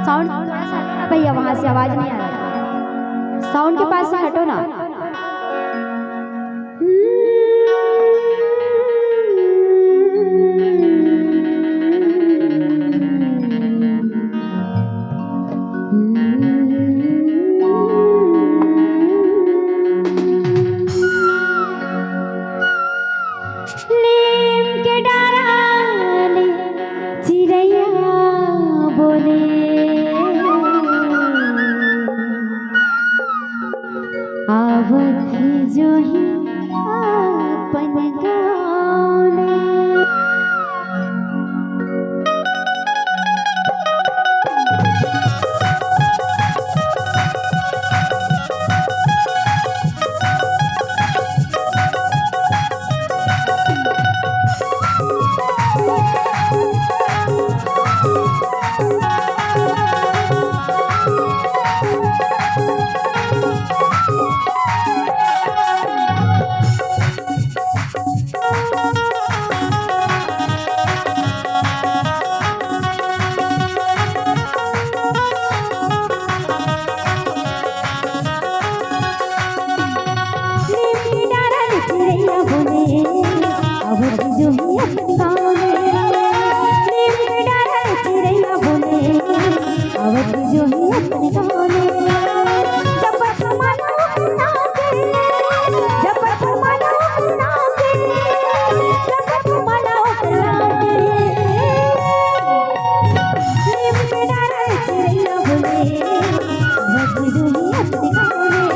Sound भैया वहां से आवाज नहीं आ रही। साउंड के पास से हटो ना। नीम के डाराले चिड़ैया बोले, आवत जो ही अपन गाने।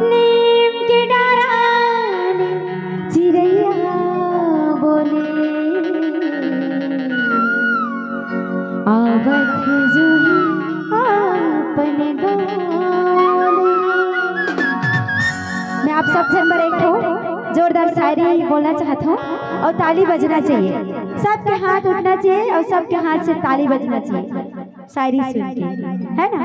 नीम के डारा चिड़ैया बोले आवत जो अपने गाने। मैं आप सब जन पर एक जोरदार शायरी बोलना चाहता हूँ और ताली बजना चाहिए, सबके हाथ उठना चाहिए और सबके हाथ से ताली बजना चाहिए शायरी सुन के, है ना।